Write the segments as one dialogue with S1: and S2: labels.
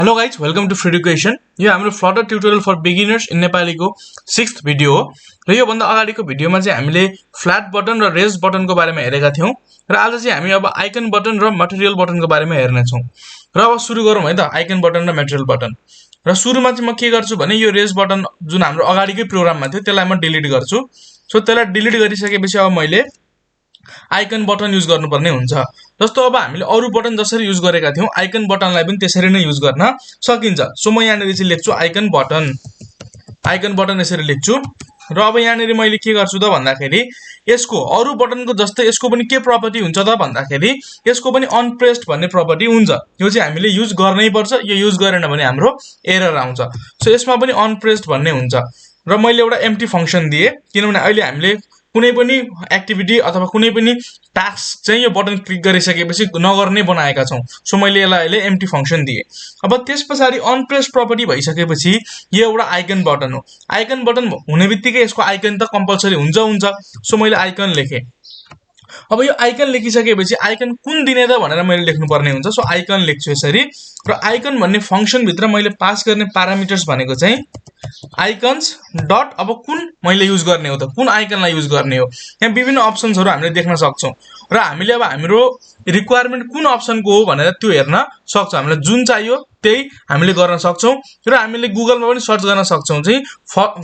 S1: Hello guys, welcome to Free Education. यो हाम्रो Flutter tutorial for beginners in Nepali को 6th video हो। र यो भन्दा अगाडिको भिडियोमा चाहिँ हामीले फ्ल्याट बटन र रेज बटनको बारेमा हेरेका थियौं र आज चाहिँ हामी अब आइकन बटन र मटेरियल बटनको बारेमा हेर्ने छौं। र अब सुरु गरौँ है त आइकन बटन र मटेरियल बटन। र सुरुमा चाहिँ म के गर्छु भने यो रेज बटन जुन हाम्रो अगाडिकै प्रोग्राममा थियो त्यसलाई म डिलिट गर्छु। सो त्यसलाई डिलिट गरिसकेपछि अब मैले आइकन बटन युज गर्नुपर्ने हुन्छ। जस्तो अब हामीले अरु बटन जसरी युज गरेका थियौं आइकन बटनलाई पनि त्यसरी नै युज गर्न सकिन्छ। सो म यहाँ चाहिँ लेख्छु आइकन बटन यसरी लेख्छु। र अब यहाँ मैले के गर्छु त भन्दाखेरि यसको अरु बटनको जस्तै यसको पनि के प्रपर्टी हुन्छ त भन्दाखेरि यसको पनि अनप्रेस्ड भन्ने प्रपर्टी हुन्छ। यो चाहिँ हामीले युज गर्नै पर्छ। यो युज गरेन भने हाम्रो एरर आउँछ। सो यसमा पनि अनप्रेस्ड भन्ने हुन्छ। र मैले एउटा एम्प्टी फंक्सन दिए किनभने अहिले हामीले कुनै पनि एक्टिभिटी अथवा कुनै पनि टास्क चाहिँ यो बटन क्लिक गरिसकेपछि नगर्ने बनाएका छौं। सो मैले यसलाई अहिले एम्प्टी फंक्सन दिए। अब त्यसपछि अनप्रेस्ड प्रपर्टी भइसकेपछि यो एउटा आइकन बटन हो। आइकन बटन हुनेबित्तिकै यसको आइकन त कम्पल्सरी हुन्छ। सो मैले आइकन लेखे। अब यो आइकन लेखिसकेपछि आइकन कुन दिने त भनेर मैले लेख्नु पर्ने हुन्छ। सो आइकन लेख्छु यसरी। र आइकन भन्ने फंक्सन भित्र मैले पास गर्ने प्यारामिटर्स भनेको चाहिँ आइकन्स डट अब कुन मैले युज गर्ने हो त कुन आइकनलाई युज गर्ने हो। यहाँ विभिन्न अप्सन्सहरु हामीले देख्न सक्छौं र हामीले अब हाम्रो रिक्वायरमेन्ट कुन अप्सनको हो भनेर त्यो हेर्न सक्छौं। हामीलाई जुन चाहियो त्यही हामीले गर्न सक्छौं र हामीले गुगलमा पनि सर्च गर्न सक्छौं चाहिँ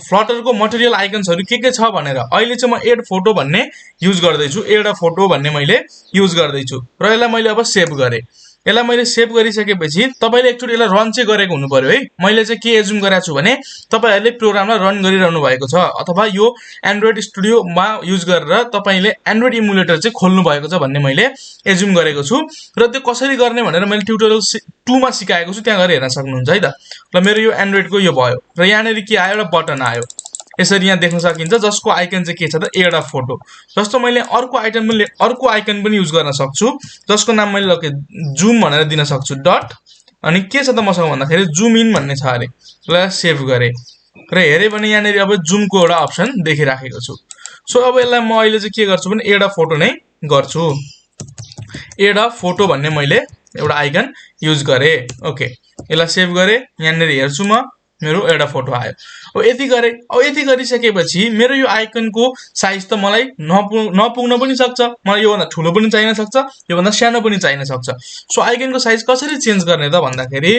S1: फ्लटरको मटेरियल आइकन्सहरु के छ भनेर। अहिले चाहिँ म एड फोटो भन्ने युज गर्दै छु। एड अ फोटो भन्ने मैले युज गर्दै छु र यसलाई मैले अब सेभ गरे। यसलाई मैले सेभ गरिसकेपछि तपाईले एकचोटी यसलाई रन चाहिँ गरेको हुनु पर्यो है। मैले चाहिँ के एजुम गरेको छु भने तपाईहरुले प्रोग्रामलाई रन गरिरहनु भएको छ अथवा यो एन्ड्रोइड स्टुडियोमा युज गरेर तपाईले एन्ड्रोइड इमुलेटर चाहिँ खोल्नु भएको छ भन्ने मैले एजुम गरेको छु। र त्यो कसरी गर्ने भनेर मैले ट्युटोरियल 2 मा सिकाएको छु, त्यहाँ गएर हेर्न सक्नुहुन्छ है त। र मेरो यो एन्ड्रोइडको यो भयो र यहाँ के आयो एउटा बटन आयो। यसरी यहाँ देख्न सकिन्छ जसको आइकन चाहिँ के छ त एड अ फोटो। जस्तो मैले अर्को आइकन पनि युज गर्न सक्छु जसको नाम मैले लके जुम भनेर दिन सक्छु डट अनि के छ त मसँग भन्दाखेरि जुम इन भन्ने छ अरे। ल सेभ गरे र हेरे भने यहाँ अब जुमको एउटा अप्सन देखिराखेको छु। सो अब यसलाई म अहिले चाहिँ के गर्छु भने एड अ फोटो नै गर्छु। एड अ फोटो भन्ने मैले एउटा आइकन युज गरे। ओके यसलाई सेभ गरे। यहाँ हेर्छु म मेरो एउटा फोटो आयो। अब यति गरे। अब यति गरिसकेपछि मेरो यो आइकनको साइज त मलाई नपुग्न पनि सक्छ। मलाई यो भन्दा ठुलो पनि चाहिन सक्छ, यो भन्दा सानो पनि चाहिन सक्छ। सो आइकनको साइज कसरी चेन्ज गर्ने त भन्दाखेरि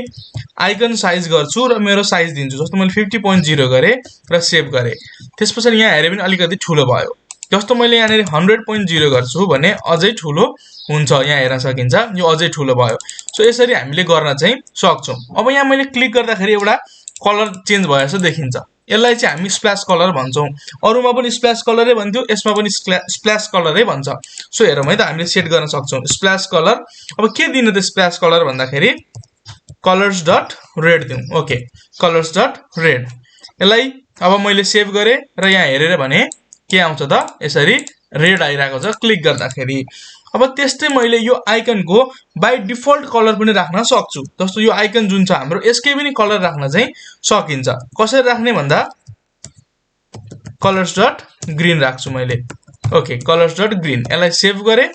S1: आइकन साइज गर्छु र मेरो साइज दिन्छु। जस्तो मैले 50.0 गरे र सेभ गरे। त्यसपछि यहाँ हेरे पनि अलिकति ठुलो भयो। जस्तो मैले यहाँ 100.0 गर्छु भने अझै ठुलो हुन्छ। यहाँ हेर्न सकिन्छ यो अझै ठुलो भयो। सो यसरी हामीले गर्न चाहिँ सक्छौं। अब यहाँ मैले क्लिक गर्दाखेरि एउटा कलर चेन्ज भयो जस्तो देखिन्छ। यसलाई चाहिँ हामी स्प्ल्याश कलर भन्छौं। अरुमा पनि स्प्ल्याश कलरै भन्थ्यो, यसमा पनि स्प्ल्याश कलरै भन्छ। सो हेरौँ है त हामीले सेट गर्न सक्छौं स्प्ल्याश कलर। अब के दिनु त स्प्ल्याश कलर भन्दाखेरि कलर्स डट रेड दिउँ। Okay colours dot red. यसलाई अब मैले सेभ गरे र यहाँ हेरेर भने के आउँछ त यसरी रेड आइराको छ क्लिक गर्दाखेरि। अब त्यस्तै मैले यो आइकनको बाइ डिफल्ट कलर पनि राख्न सक्छु। जस्तो यो आइकन जुन छ हाम्रो यसकै पनि कलर राख्न चाहिँ सकिन्छ। कसरी राख्ने भन्दा कलर्स डट ग्रीन राख्छु मैले। Okay colours dot green. यसलाई सेभ गरे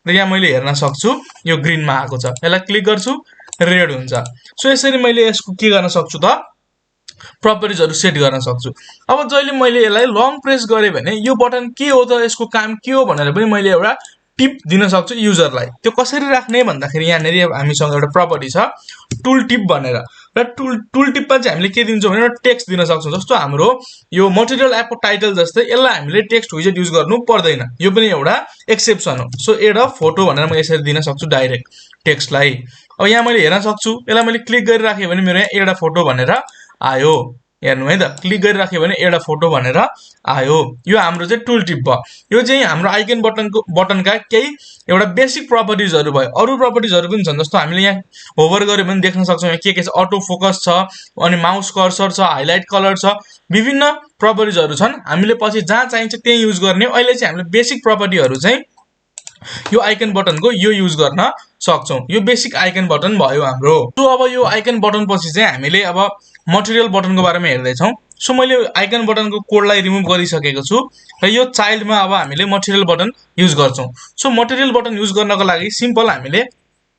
S1: र यहाँ मैले हेर्न सक्छु यो ग्रीनमा आएको छ। यसलाई क्लिक गर्छु रेड हुन्छ। सो यसरी मैले यसको के गर्न सक्छु त प्रपर्टिजहरु सेट गर्न सक्छु। अब जहिले मैले यसलाई लङ प्रेस गरे भने यो बटन के हो त यसको काम के हो भनेर पनि मैले एउटा टिप दिन सक्छु युजरलाई। त्यो कसरी राख्ने भन्दाखेरि यहाँ हामीसँग एउटा प्रपर्टी छ टुल टिप भनेर। र टुल टिपमा चाहिँ हामीले के दिन्छौं भने टेक्स्ट दिन सक्छौं। जस्तो हाम्रो यो मटेरियल एपको टाइटल जस्तै यसलाई हामीले टेक्स्ट विजेट युज गर्नु पर्दैन। यो पनि एउटा एक्सेप्सन हो। सो एड अ फोटो भनेर म यसरी दिन सक्छु डाइरेक्ट टेक्स्टलाई। अब यहाँ मैले हेर्न सक्छु यसलाई मैले क्लिक गरिराखे भने मेरो यहाँ एड अ फोटो भनेर आयो। हेर्नु है त क्लिक गरिराखे भने एउटा फोटो भनेर आयो। यो हाम्रो चाहिँ टुल टिप भयो। यो चाहिँ हाम्रो आइकन बटनका केही एउटा बेसिक प्रपर्टिजहरु भयो। अरु प्रपर्टिजहरु पनि छन्। जस्तो हामीले यहाँ होभर गर्यो भने देख्न सक्छौं यहाँ के छ अटो फोकस छ अनि माउस कर्सर छ, हाइलाइट कलर छ, विभिन्न प्रपर्टिजहरु छन्। हामीले पछि जहाँ चाहिन्छ त्यही युज गर्ने। अहिले चाहिँ हामीले बेसिक प्रपर्टिजहरु चाहिँ यो आइकन बटनको यो युज गर्न सक्छौं। यो बेसिक आइकन बटन भयो हाम्रो। सो अब यो आइकन बटन पछि चाहिँ हामीले अब मटेरियल बटनको बारेमा हेर्दै छौं। सो मैले आइकन बटनको कोडलाई रिमुभ गरिसकेको छु र यो चाइल्डमा अब हामीले मटेरियल बटन युज गर्छौं। सो मटेरियल बटन युज गर्नको लागि सिम्पल हामीले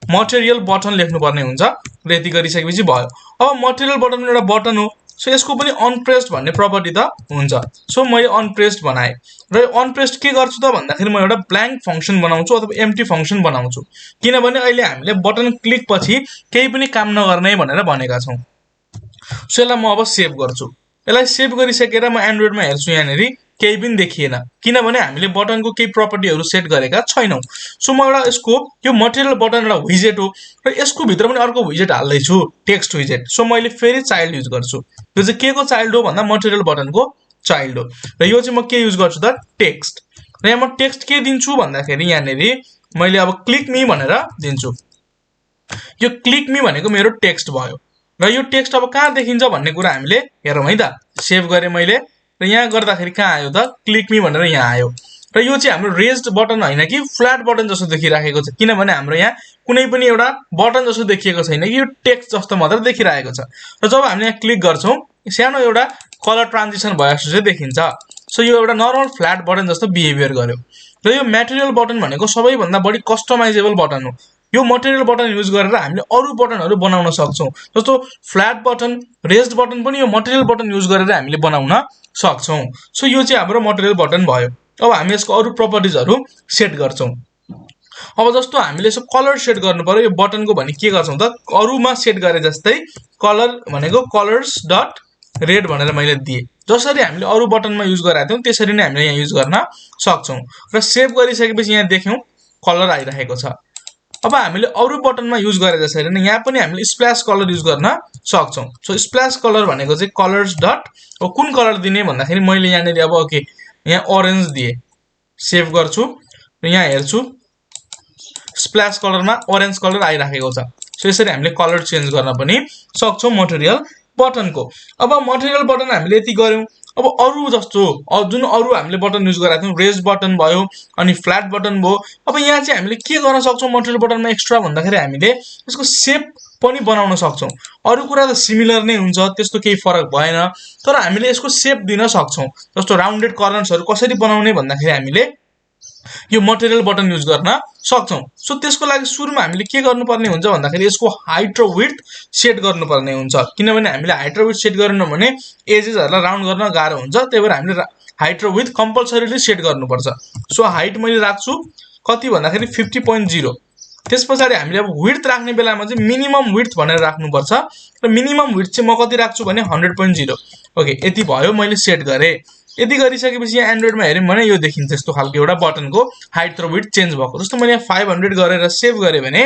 S1: मटेरियल बटन लेख्नु पर्ने हुन्छ र यति गरिसकेपछि भयो। अब मटेरियल बटन एउटा बटन हो, सो यसको पनि अनप्रेस्ड भन्ने प्रपर्टी त हुन्छ। सो मैले अनप्रेस्ड बनाएँ र अनप्रेस्ड के गर्छु त भन्दाखेरि म एउटा ब्ल्याङ्क फङ्सन बनाउँछु अथवा एम्प्टी फङ्सन बनाउँछु, किनभने अहिले हामीले बटन क्लिक पछि केही पनि काम नगर्ने भनेर भनेका छौँ। सो यसलाई म अब सेभ गर्छु। यसलाई सेभ गरिसकेर म एन्ड्रोइडमा हेर्छु, यहाँनिर केही पनि देखिएन, किनभने हामीले बटनको केही प्रपर्टीहरू सेट गरेका छैनौँ। सो म एउटा यसको यो मटेरियल बटन एउटा विजेट हो र यसको भित्र पनि अर्को विजेट हाल्दैछु, टेक्स्ट विजेट। सो मैले फेरि चाइल्ड युज गर्छु। यो चाहिँ के को चाइल्ड हो भन्दा मटेरियल बटनको चाइल्ड हो र यो चाहिँ म के युज गर्छु त टेक्स्ट। र यहाँ म टेक्स्ट के दिन्छु भन्दाखेरि यहाँनिर मैले अब क्लिक मी भनेर दिन्छु। यो क्लिक मी भनेको मेरो टेक्स्ट भयो र यो टेक्स्ट अब कहाँ देखिन्छ भन्ने कुरा हामीले हेरौँ है त। सेभ गरेँ मैले र यहाँ गर्दाखेरि कहाँ आयो त क्लिक मी भनेर यहाँ आयो र यो चाहिँ हाम्रो रेज्ड बटन होइन कि फ्ल्याट बटन जस्तो देखिराखेको छ, किनभने हाम्रो यहाँ कुनै पनि एउटा बटन जस्तो देखिएको छैन कि यो टेक्स्ट जस्तो मात्र देखिरहेको छ। र जब हामीले यहाँ क्लिक गर्छौँ सानो एउटा कलर ट्रान्जिसन भयो जस्तो चाहिँ देखिन्छ। सो यो एउटा नर्मल फ्ल्याट बटन जस्तो बिहेभियर गर्यो र यो मटेरियल बटन भनेको सबैभन्दा बढी कस्टमाइजेबल बटन हो। यो मटेरियल बटन युज गरेर हामीले अरू बटनहरू बनाउन सक्छौँ, जस्तो फ्ल्याट बटन, रेज्ड बटन पनि यो मटेरियल बटन युज गरेर हामीले बनाउन सक्छौँ। सो यो चाहिँ हाम्रो मटेरियल बटन भयो। अब हामी यसको अरू प्रपर्टिजहरू सेट गर्छौँ। अब जस्तो हामीले यसो कलर सेट गर्नु पर्यो यो बटनको भने के गर्छौँ त अरूमा सेट गरे जस्तै कलर भनेको कलर्स डट रेड भनेर मैले दिएँ। जसरी हामीले अरू बटनमा युज गरेका थियौँ त्यसरी नै हामीले यहाँ युज गर्न सक्छौँ र सेभ गरिसकेपछि यहाँ देख्यौँ कलर आइरहेको छ। अब हामीले अरू बटनमा युज गरे जसरी नै यहाँ पनि हामीले स्प्ल्यास कलर युज गर्न सक्छौँ। सो स्प्ल्यास कलर भनेको चाहिँ कलर्स डट कुन कलर दिने भन्दाखेरि मैले यहाँनिर अब ओके यहाँ ओरेन्ज दिएँ, सेभ गर्छु र यहाँ हेर्छु स्प्ल्यास कलरमा ओरेन्ज कलर आइराखेको छ। सो यसरी हामीले कलर चेन्ज गर्न पनि सक्छौँ मटेरियल बटनको। अब मटेरियल बटन हामीले यति गऱ्यौँ। अब अरू जस्तो जुन अरू हामीले बटन युज गरेका थियौँ रेज बटन भयो अनि फ्ल्याट बटन भयो। अब यहाँ चाहिँ हामीले के गर्न सक्छौँ मटेरियल बटनमा एक्स्ट्रा भन्दाखेरि हामीले यसको सेप पनि बनाउन सक्छौँ। अरू कुरा त सिमिलर नै हुन्छ, त्यस्तो केही फरक भएन, तर हामीले यसको सेप दिन सक्छौँ। जस्तो राउन्डेड कर्नर्सहरू कसरी बनाउने भन्दाखेरि हामीले यो मटेरियल बटन युज गर्न सक्छौँ। सो त्यसको लागि सुरुमा हामीले के गर्नुपर्ने हुन्छ भन्दाखेरि यसको हाइट र विड्थ सेट गर्नुपर्ने हुन्छ, किनभने हामीले हाइट र विड्थ सेट गरेनौँ भने एजेसहरूलाई राउन्ड गर्न गाह्रो हुन्छ। त्यही भएर हामीले हाइट र विड्थ कम्पलसरीली सेट गर्नुपर्छ। सो हाइट मैले राख्छु कति भन्दाखेरि 50.0। त्यस पछाडि हामीले अब विड्थ राख्ने बेलामा चाहिँ मिनिमम विड्थ भनेर राख्नुपर्छ र मिनिमम विड्थ चाहिँ म कति राख्छु भने 100.0। ओके यति भयो, मैले सेट गरेँ। यति गरिसकेपछि यहाँ एन्ड्रोइडमा हेऱ्यौँ भने यो देखिन्छ यस्तो खालको एउटा बटनको हाइट र विड्थ चेन्ज भएको। जस्तो मैले यहाँ 500 गरेर सेभ गरेँ भने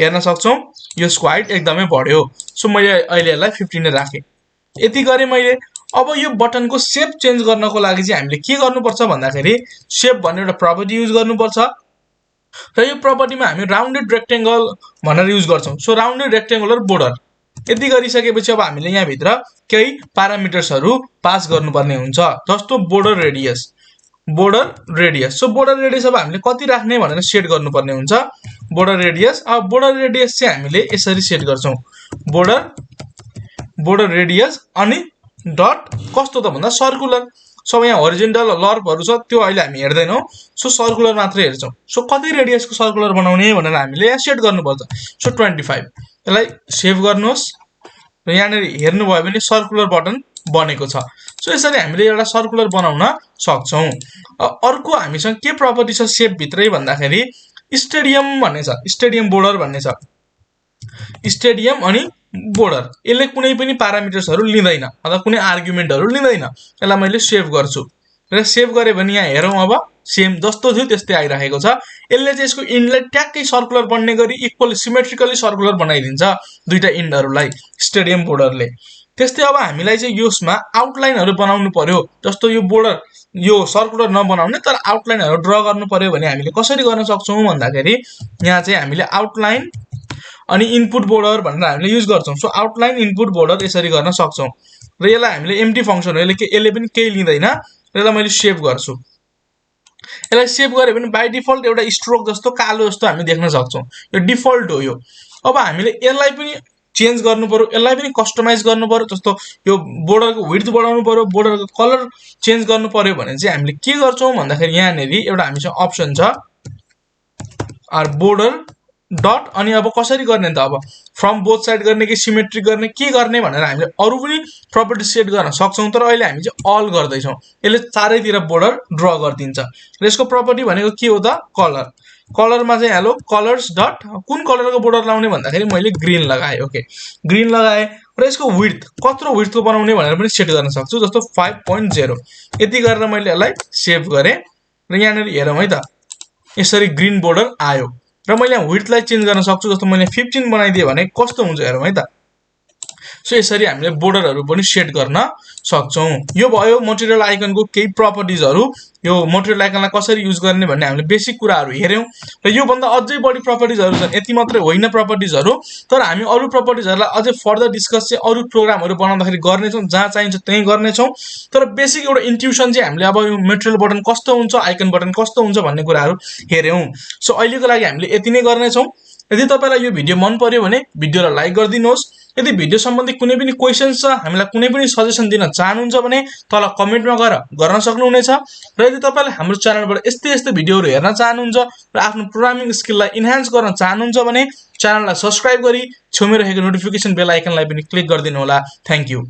S1: हेर्न सक्छौँ यसको हाइट एकदमै बढ्यो। सो मैले अहिले यसलाई 50 नै राखेँ। यति गरेँ मैले। अब यो बटनको सेप चेन्ज गर्नको लागि चाहिँ हामीले के गर्नुपर्छ भन्दाखेरि सेप भन्ने एउटा प्रपर्टी युज गर्नुपर्छ र यो प्रपर्टीमा हामी राउन्डेड रेक्टेङ्गल भनेर युज गर्छौँ। सो राउन्डेड रेक्टेङ्गुलर बोर्डर यति गरिसकेपछि अब हामीले यहाँभित्र केही प्यारामिटर्सहरू पास गर्नुपर्ने हुन्छ, जस्तो border radius. So border radius अब हामीले कति राख्ने भनेर सेट गर्नुपर्ने हुन्छ बोर्डर रेडियस। अब बोर्डर रेडियस चाहिँ हामीले यसरी सेट गर्छौँ, बोर्डर रेडियस अनि डट कस्तो त भन्दा सर्कुलर। सो यहाँ हरिजेन्टल लर्पहरू छ त्यो अहिले हामी हेर्दैनौँ, सो सर्कुलर मात्रै हेर्छौँ। सो कति रेडियसको सर्कुलर बनाउने भनेर हामीले यहाँ सेट गर्नुपर्छ। सो 25। यसलाई सेभ गर्नुहोस् र यहाँनिर हेर्नुभयो भने सर्कुलर बटन बनेको छ। सो यसरी हामीले एउटा सर्कुलर बनाउन सक्छौँ। अर्को हामीसँग के प्रपर्टी छ सेपभित्रै भन्दाखेरि स्टेडियम भन्ने छ, स्टेडियम बोर्डर भन्ने छ। स्टेडियम अनि बोर्डर यसले कुनै पनि प्यारामिटर्सहरू लिँदैन अथवा कुनै आर्गुमेन्टहरू लिँदैन। यसलाई मैले सेभ गर्छु र सेभ गरेँ भने यहाँ हेरौँ अब सेम जस्तो थियो त्यस्तै आइरहेको छ। यसले चाहिँ यसको इन्डलाई ट्याक्कै सर्कुलर बन्ने गरी इक्वल सिमेट्रिकली सर्कुलर बनाइदिन्छ दुईटा इन्डहरूलाई स्टेडियम बोर्डरले। त्यस्तै अब हामीलाई चाहिँ यसमा आउटलाइनहरू बनाउनु पर्यो, जस्तो यो बोर्डर यो सर्कुलर नबनाउने तर आउटलाइनहरू ड्र गर्नु पर्यो भने हामीले कसरी गर्न सक्छौँ भन्दाखेरि यहाँ चाहिँ हामीले आउटलाइन अनि इनपुट बोर्डर भनेर हामीले युज गर्छौँ। सो आउटलाइन इनपुट बोर्डर यसरी गर्न सक्छौँ र यसलाई हामीले एम्प्टी फङ्सन हो, यसले पनि केही लिँदैन। यसलाई मैले सेभ गर्छु। यसलाई सेभ गऱ्यो भने बाई डिफल्ट एउटा स्ट्रोक जस्तो कालो जस्तो हामी देख्न सक्छौँ, यो डिफल्ट हो यो। अब हामीले यसलाई पनि चेन्ज गर्नु पर्यो, यसलाई पनि कस्टमाइज गर्नु पर्यो, जस्तो यो बोर्डरको विड्थ बढाउनु पर्यो, बोर्डरको कलर चेन्ज गर्नु पर्यो भने चाहिँ हामीले के गर्छौँ भन्दाखेरि यहाँनिर एउटा हामीसँग अप्सन छ बोर्डर डट अनि अब कसरी गर्ने त अब फ्रम बोथ साइड गर्ने कि सिमेट्रिक गर्ने के गर्ने भनेर हामीले अरू पनि प्रपर्टी सेट गर्न सक्छौँ तर अहिले हामी चाहिँ अल गर्दैछौँ यसले चारैतिर बोर्डर ड्र गरिदिन्छ र यसको प्रपर्टी भनेको के हो त कलर कलरमा चाहिँ हेलो कलर्स डट कुन कलरको बोर्डर लाउने भन्दाखेरि मैले ग्रीन लगाएँ ओके ग्रीन लगाएँ र यसको विड्थ कत्रो विड्थको बनाउने भनेर पनि सेट गर्न सक्छु जस्तो 5.0 यति गरेर मैले यसलाई सेभ गरेँ र यहाँनिर हेरौँ है त यसरी ग्रीन बोर्डर आयो र मैले यहाँ विड्थलाई चेन्ज गर्न सक्छु जस्तो मैले 15 बनाइदिएँ भने कस्तो हुन्छ हेरौँ है त सो यसरी हामीले बोर्डरहरू पनि सेट गर्न सक्छौँ यो भयो मटेरियल आइकनको केही प्रपर्टिजहरू यो मटेरियल आइकनलाई कसरी युज गर्ने भन्ने हामीले बेसिक कुराहरू हेर्यौँ र योभन्दा अझै बढी प्रपर्टिजहरू छन् यति मात्रै होइन प्रपर्टिजहरू तर हामी अरू प्रपर्टिजहरूलाई अझै फर्दर डिस्कस चाहिँ अरू प्रोग्रामहरू बनाउँदाखेरि गर्नेछौँ जहाँ चाहिन्छ त्यहीँ गर्नेछौँ तर बेसिक एउटा इन्ट्युसन चाहिँ हामीले अब यो मटेरियल बटन कस्तो हुन्छ आइकन बटन कस्तो हुन्छ भन्ने कुराहरू हेर्यौँ सो अहिलेको लागि हामीले यति नै गर्नेछौँ यदि तपाईँलाई यो भिडियो मन पर्यो भने भिडियोलाई लाइक गरिदिनुहोस् यदि भिडियो सम्बन्धी कुनै पनि क्वेसन्स छ हामीलाई कुनै पनि सजेसन दिन चाहनुहुन्छ भने तल कमेन्टमा गएर गर्न सक्नुहुनेछ र यदि तपाईँले हाम्रो च्यानलबाट यस्तै यस्तै भिडियोहरू हेर्न चाहनुहुन्छ र आफ्नो प्रोग्रामिङ स्किललाई इन्हान्स गर्न चाहनुहुन्छ भने च्यानललाई सब्स्क्राइब गरी छेउमै रहेको नोटिफिकेसन बेल आइकनलाई पनि क्लिक गरिदिनु होला थ्यांक यू